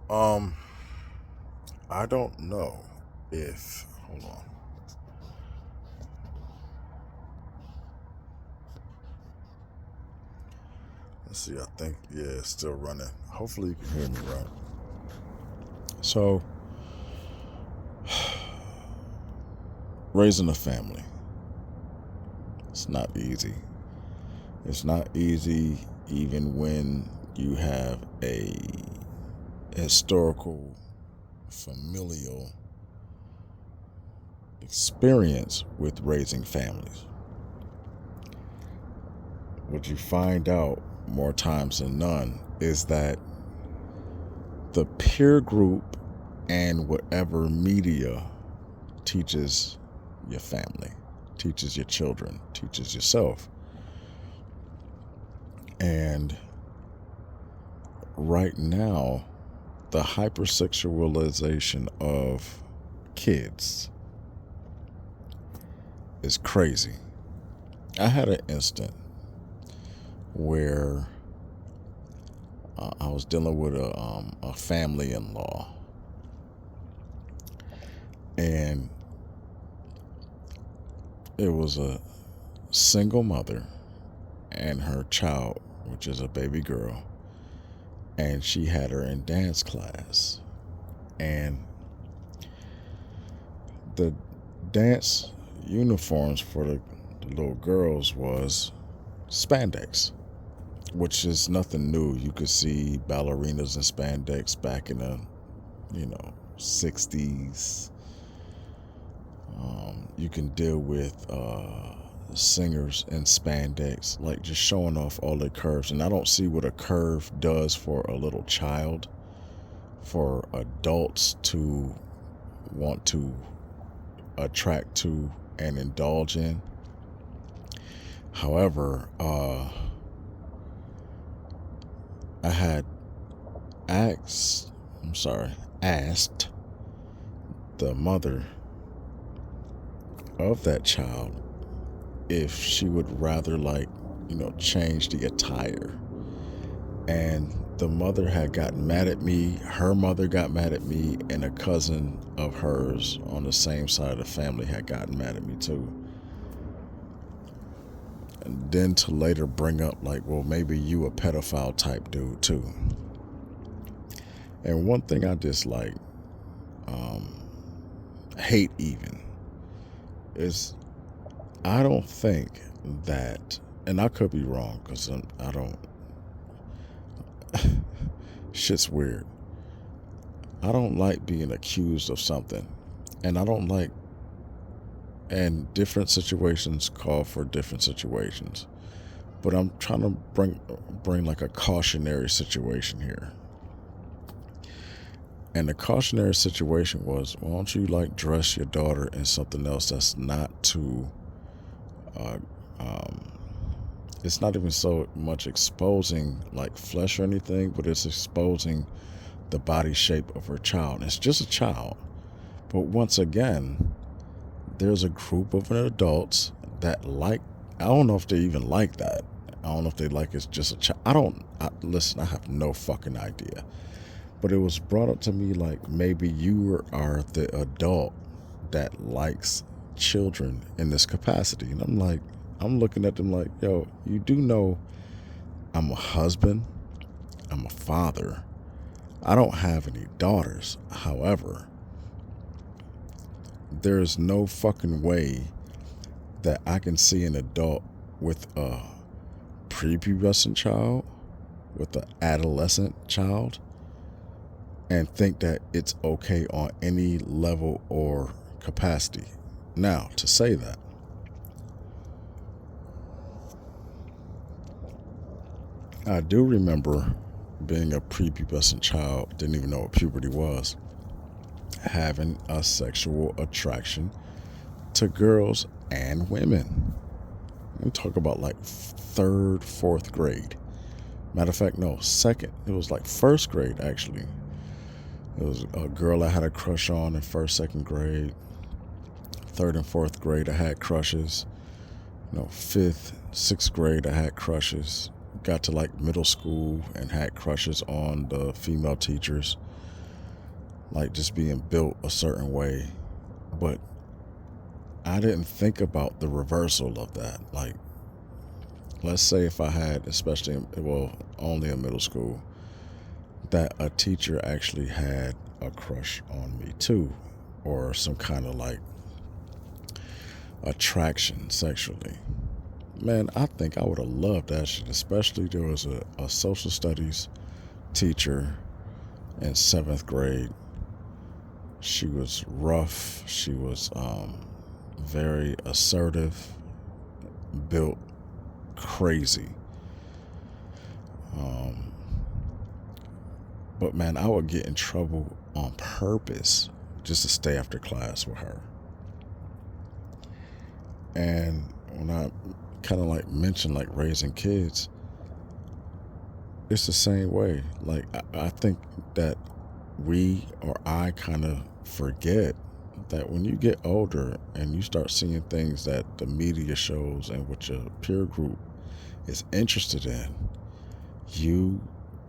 Um, I don't know hold on. Let's see. I think, yeah, it's still running. Hopefully, you can hear me right. So, raising a family, it's not easy. It's not easy even when you have a historical, familial experience with raising families. What you find out more times than none is that the peer group and whatever media teaches your family, teaches your children, teaches yourself. And right now, the hypersexualization of kids is crazy. I had an instant where I was dealing with a family in law, and it was a single mother and her child, which is a baby girl, and she had her in dance class. And the dance uniforms for the little girls was spandex, which is nothing new. You could see ballerinas in spandex back in the 60s. You can deal with singers in spandex, like just showing off all their curves. And I don't see what a curve does for a little child, for adults to want to attract to and indulge in. However, I had asked, asked the mother of that child if she would rather change the attire. And the mother had gotten mad at me, her mother got mad at me, and a cousin of hers on the same side of the family had gotten mad at me too. And then to later bring up well, maybe you a pedophile type dude too. And one thing I dislike, hate even, is I don't think that, and I could be wrong because I don't, shit's weird. I don't like being accused of something, and I don't like, and different situations call for different situations. But I'm trying to bring like a cautionary situation here. And the cautionary situation was, why don't you dress your daughter in something else that's not too, uh, um, it's not even so much exposing flesh or anything, but it's exposing the body shape of her child. It's just a child. But once again, there's a group of adults that I don't know if they even like that. I don't know if they it's just a child. Listen, I have no fucking idea. But it was brought up to me maybe you are the adult that likes children in this capacity. And I'm looking at them yo, you do know I'm a husband, I'm a father. I don't have any daughters. However, there's no fucking way that I can see an adult with a prepubescent child, with an adolescent child, and think that it's okay on any level or capacity. Now, to say that, I do remember being a prepubescent child, didn't even know what puberty was, having a sexual attraction to girls and women. I'm talking about third, fourth grade. Matter of fact, no, second. It was first grade, actually. It was a girl I had a crush on in first, second grade. Third and fourth grade, I had crushes. Fifth, sixth grade, I had crushes. Got to middle school and had crushes on the female teachers. like just being built a certain way. But I didn't think about the reversal of that. Like, let's say if I had, especially, well, only in middle school, that a teacher actually had a crush on me too, or some kind of like attraction sexually. Man, I think I would have loved that shit. Especially there was a social studies teacher in seventh grade. She was rough. She was very assertive, built crazy. Um, but man, I would get in trouble on purpose just to stay after class with her. And when I kind of like mentioned like raising kids, it's the same way. Like I think that we or I kind of forget that when you get older and you start seeing things that the media shows and what your peer group is interested in, you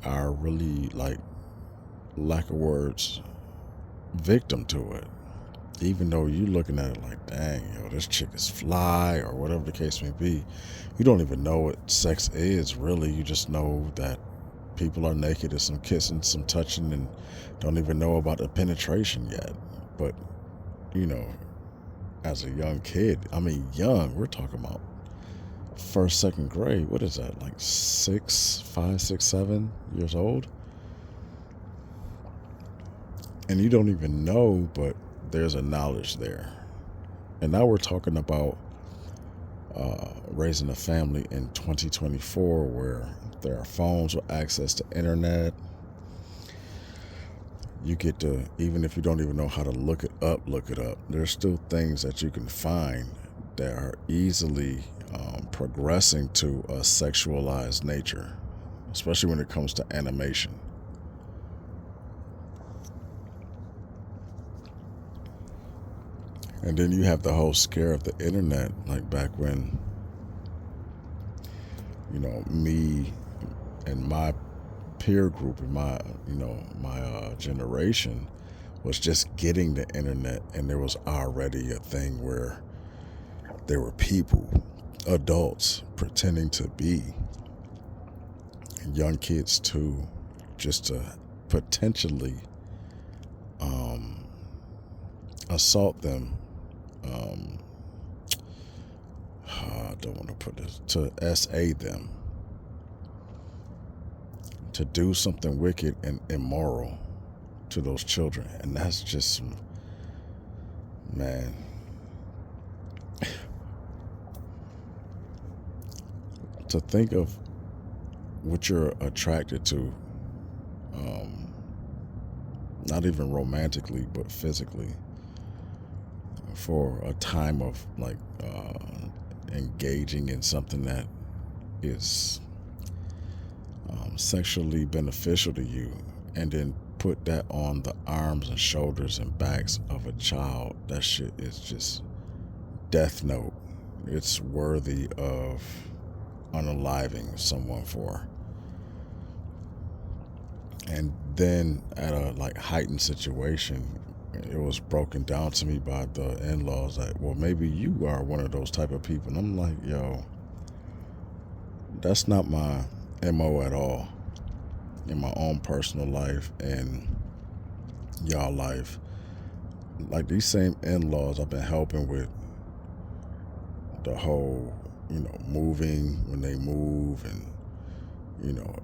are really like, lack of words, victim to it. Even though you looking at it like, dang, yo, this chick is fly or whatever the case may be, you don't even know what sex is really. You just know that people are naked, there's some kissing, some touching, and don't even know about the penetration yet. But, you know, as a young kid, I mean, young, we're talking about first, second grade. What is that, like 5, 6, 7 years old? And you don't even know, but there's a knowledge there. And now we're talking about raising a family in 2024 where there are phones with access to internet. You get to, even if you don't even know how to look it up, There's still things that you can find that are easily progressing to a sexualized nature, especially when it comes to animation. And then you have the whole scare of the internet, like back when, me and my peer group and my generation was just getting the internet, and there was already a thing where there were people, adults, pretending to be young kids too, just to potentially assault them. I don't want to put this, to SA them, to do something wicked and immoral to those children. And that's just, man, to think of what you're attracted to, not even romantically, but physically, for a time of like engaging in something that is sexually beneficial to you, and then put that on the arms and shoulders and backs of a child. That shit is just death note. It's worthy of unaliving someone for. And then at a like heightened situation, it was broken down to me by the in-laws that, well, maybe you are one of those type of people. And I'm like, yo, that's not my MO at all in my own personal life and y'all life. Like these same in-laws I've been helping with the whole, moving when they move, and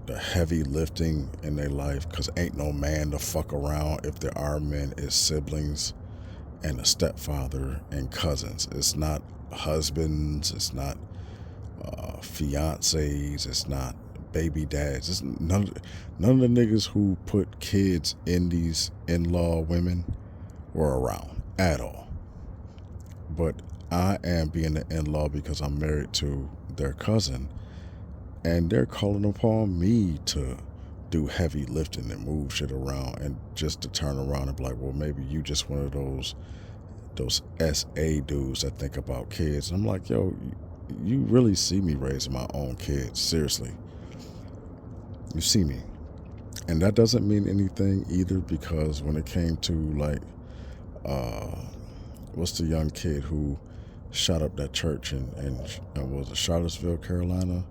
the heavy lifting in their life, because ain't no man to fuck around. If there are men, it's siblings and a stepfather and cousins. It's not husbands, it's not fiancés, it's not baby dads. It's none of the niggas who put kids in these in-law women were around at all. But I am being an in-law because I'm married to their cousin, and they're calling upon me to do heavy lifting and move shit around, and just to turn around and be like, well, maybe you just one of those SA dudes that think about kids. And I'm like, yo, you really see me raising my own kids. Seriously. You see me. And that doesn't mean anything either, because when it came to like, uh, what's the young kid who shot up that church in was it Charlottesville, Carolina?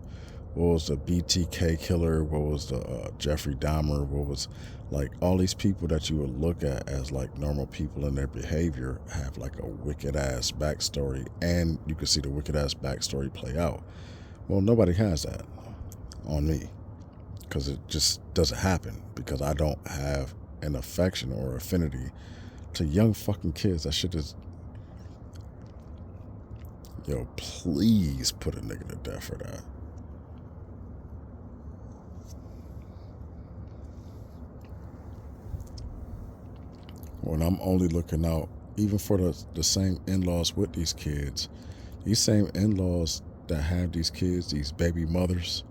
What was the BTK killer? What was the Jeffrey Dahmer? What was like all these people that you would look at as like normal people, and their behavior have like a wicked ass backstory, and you can see the wicked ass backstory play out. Well, nobody has that on me, because it just doesn't happen, because I don't have an affection or affinity to young fucking kids. That shit is, yo, please put a nigga to death for that. When I'm only looking out, even for the same in-laws with these kids, these same in-laws that have these kids, these baby mothers,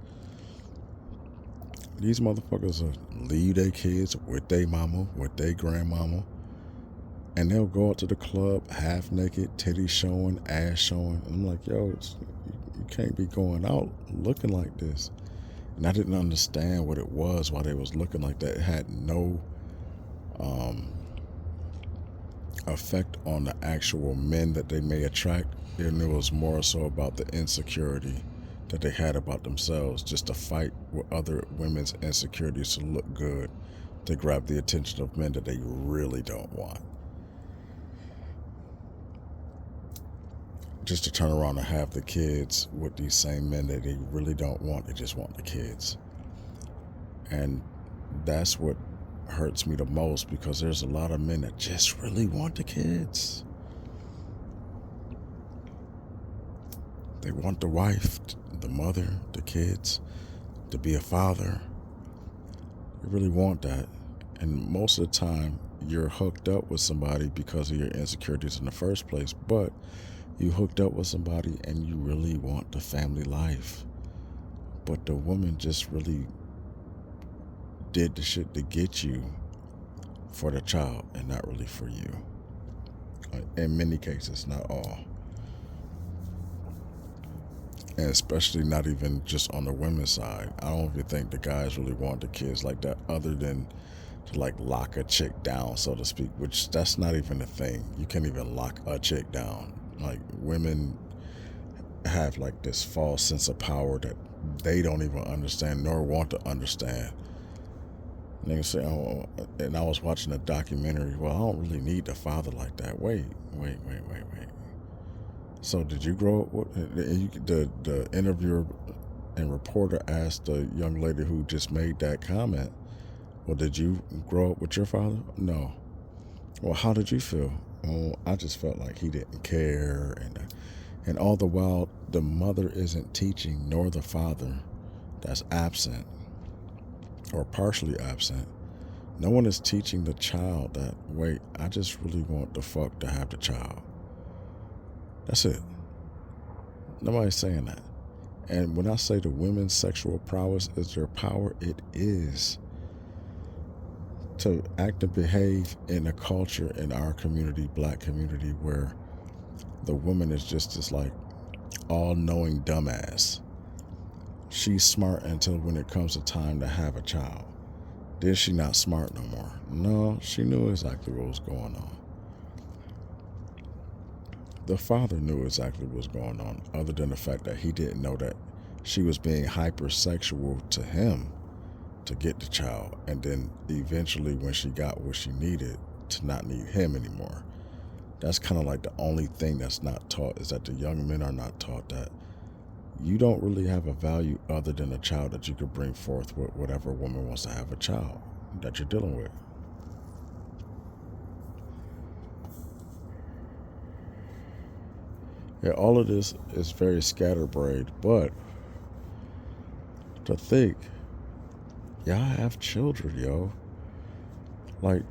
these motherfuckers will leave their kids with their mama, with their grandmama, and they'll go out to the club half naked, titties showing, ass showing. And I'm like, yo, you can't be going out looking like this. And I didn't understand what it was, why they was looking like that. It had no effect on the actual men that they may attract, and it was more so about the insecurity that they had about themselves, just to fight with other women's insecurities to look good, to grab the attention of men that they really don't want, just to turn around and have the kids with these same men that they really don't want. They just want the kids. And that's what hurts me the most, because there's a lot of men that just really want the kids. They want the wife, the mother, the kids, to be a father. They really want that. And most of the time, you're hooked up with somebody because of your insecurities in the first place, but you hooked up with somebody and you really want the family life. But the woman just really did the shit to get you for the child and not really for you. In many cases, not all. And especially not even just on the women's side. I don't even think the guys really want the kids like that, other than to like lock a chick down, so to speak, which that's not even a thing. You can't even lock a chick down. Like, women have like this false sense of power that they don't even understand nor want to understand. Niggas say, oh, and I was watching a documentary, well, I don't really need a father like that. Wait. So did you grow up with, the interviewer and reporter asked the young lady who just made that comment, well, did you grow up with your father? No. Well, how did you feel? Well, I just felt like he didn't care, and all the while the mother isn't teaching, nor the father that's absent or partially absent. No one is teaching the child that, wait, I just really want the fuck to have the child. That's it. Nobody's saying that. And when I say the women's sexual prowess is their power, it is. To act and behave in a culture in our community, black community, where the woman is just this like all-knowing dumbass. She's smart until when it comes to time to have a child. Then she not smart no more. No, she knew exactly what was going on. The father knew exactly what was going on, other than the fact that he didn't know that she was being hypersexual to him to get the child, and then eventually when she got what she needed, to not need him anymore. That's kind of like the only thing that's not taught, is that the young men are not taught that you don't really have a value other than a child that you could bring forth with whatever woman wants to have a child that you're dealing with. Yeah, all of this is very scatterbrained, but to think, y'all have children, yo. Like,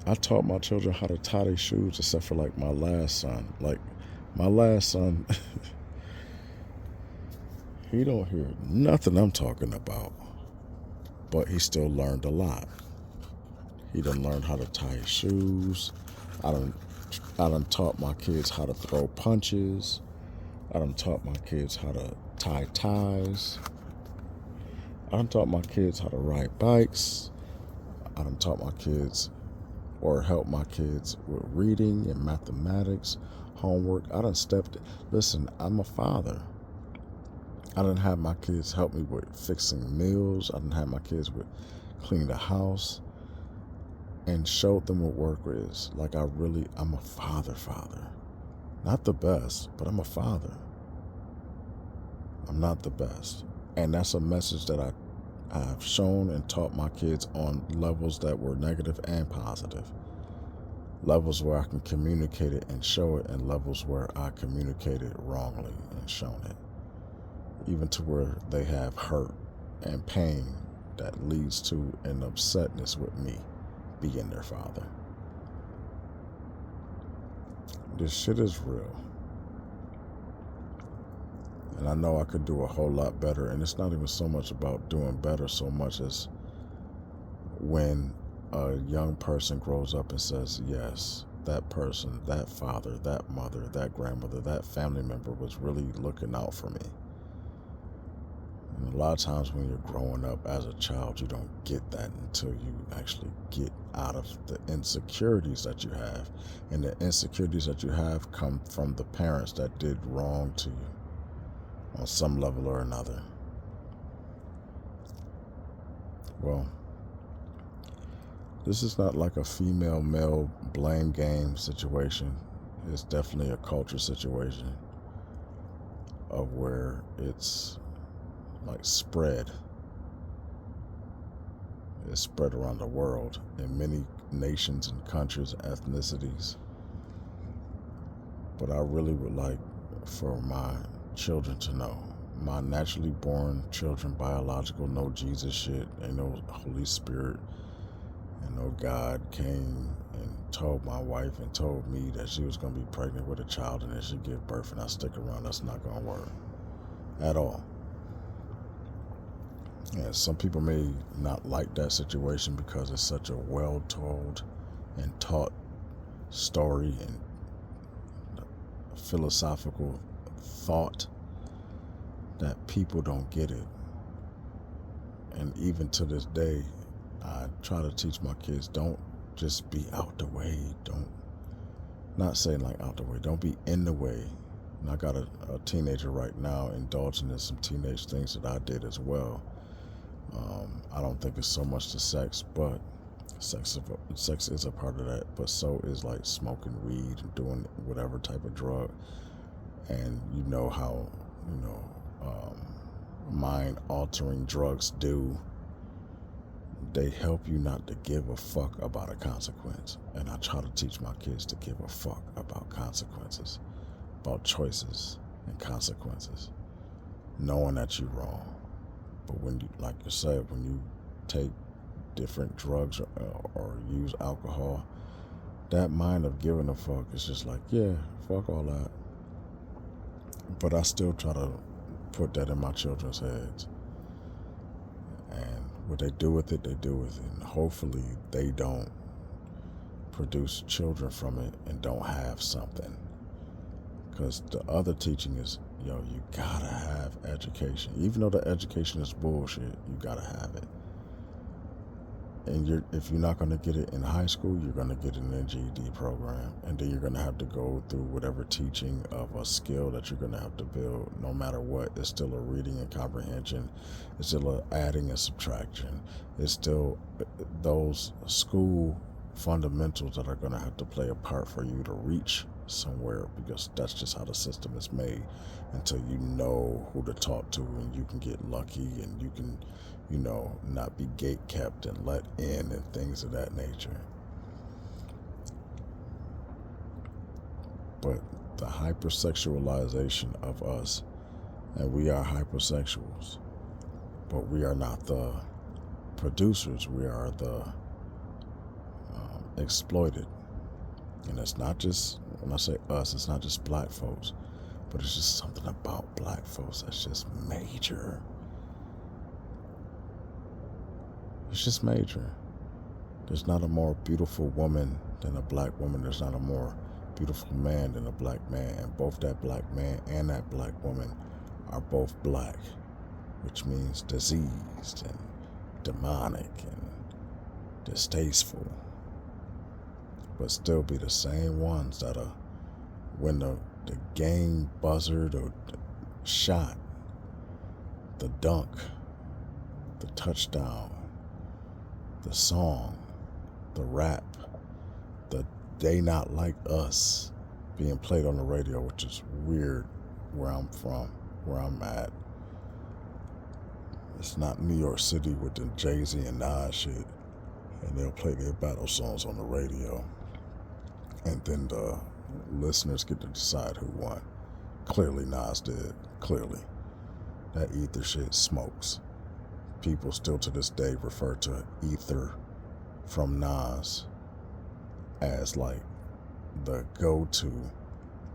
I taught my children how to tie their shoes, except for like my last son. Like, my last son, he don't hear nothing I'm talking about, but he still learned a lot. He done learned how to tie his shoes. I done taught my kids how to throw punches. I done taught my kids how to tie ties. I done taught my kids how to ride bikes. I done taught my kids or help my kids with reading and mathematics, homework. I done stepped. Listen, I'm a father. I done have my kids help me with fixing meals. I done have my kids with clean the house and showed them what work is. Like I'm a father. Not the best, but I'm a father. I'm not the best. And that's a message that I've shown and taught my kids on levels that were negative and positive. Levels where I can communicate it and show it, and levels where I communicated wrongly and shown it. Even to where they have hurt and pain that leads to an upsetness with me being their father. This shit is real. And I know I could do a whole lot better. And it's not even so much about doing better so much as when a young person grows up and says, yes, that person, that father, that mother, that grandmother, that family member was really looking out for me. And a lot of times when you're growing up as a child, you don't get that until you actually get out of the insecurities that you have. And the insecurities that you have come from the parents that did wrong to you on some level or another. Well, this is not like a female-male blame game situation. It's definitely a culture situation of where it's like spread. It's spread around the world in many nations and countries and ethnicities. But I really would like for my children to know. My naturally born children, biological, no Jesus shit, ain't no Holy Spirit, and no God came and told my wife and told me that she was going to be pregnant with a child and then she'd give birth and I stick around. That's not going to work at all. Yeah, some people may not like that situation because it's such a well-told and taught story and philosophical thought that people don't get it. And even to this day, I try to teach my kids, don't just be out the way. Not saying like out the way, don't be in the way. And I got a teenager right now indulging in some teenage things that I did as well. I don't think it's so much the sex, but sex is a part of that. But so is like smoking weed and doing whatever type of drug. And you know how, mind-altering drugs do. They help you not to give a fuck about a consequence. And I try to teach my kids to give a fuck about consequences, about choices and consequences, knowing that you're wrong. But when you, like you said, when you take different drugs or use alcohol, that mind of giving a fuck is just like, yeah, fuck all that. But I still try to put that in my children's heads. And what they do with it, they do with it. And hopefully they don't produce children from it and don't have something. Because the other teaching is, you gotta have education. Even though the education is bullshit, you gotta have it. And if you're not gonna get it in high school, you're gonna get it in a GED program. And then you're gonna have to go through whatever teaching of a skill that you're gonna have to build. No matter what, it's still a reading and comprehension. It's still a adding and subtraction. It's still those school fundamentals that are gonna have to play a part for you to reach somewhere, because that's just how the system is made, until you know who to talk to and you can get lucky and you can, not be gate kept and let in and things of that nature. But the hypersexualization of us, and we are hypersexuals, but we are not the producers, we are the exploited. And it's not just, when I say us, it's not just black folks, but it's just something about black folks that's just major. It's just major. There's not a more beautiful woman than a black woman. There's not a more beautiful man than a black man. And both that black man and that black woman are both black, which means diseased and demonic and distasteful, but still be the same ones that are, when the game buzzard or the shot, the dunk, the touchdown, the song, the rap, the They Not Like Us being played on the radio, which is weird where I'm from, where I'm at. It's not New York City with the Jay-Z and Nas shit, and they'll play their battle songs on the radio, and then the listeners get to decide who won. Clearly Nas did. Clearly. That Ether shit smokes. People still to this day refer to Ether from Nas as like the go-to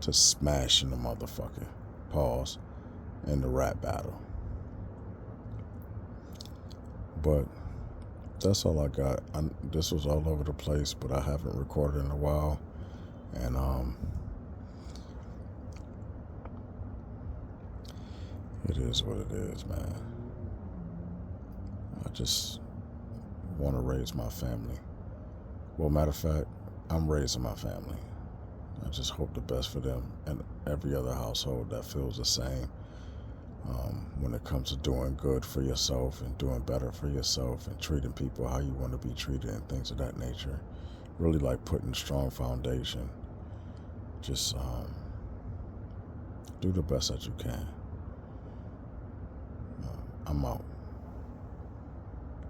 to smashing the motherfucker. Pause. In the rap battle. But that's all I got. This was all over the place, but I haven't recorded in a while. And it is what it is, man. I just want to raise my family. Well, matter of fact, I'm raising my family. I just hope the best for them and every other household that feels the same. When it comes to doing good for yourself and doing better for yourself and treating people how you want to be treated and things of that nature. Really like putting a strong foundation. Just do the best that you can. I'm out.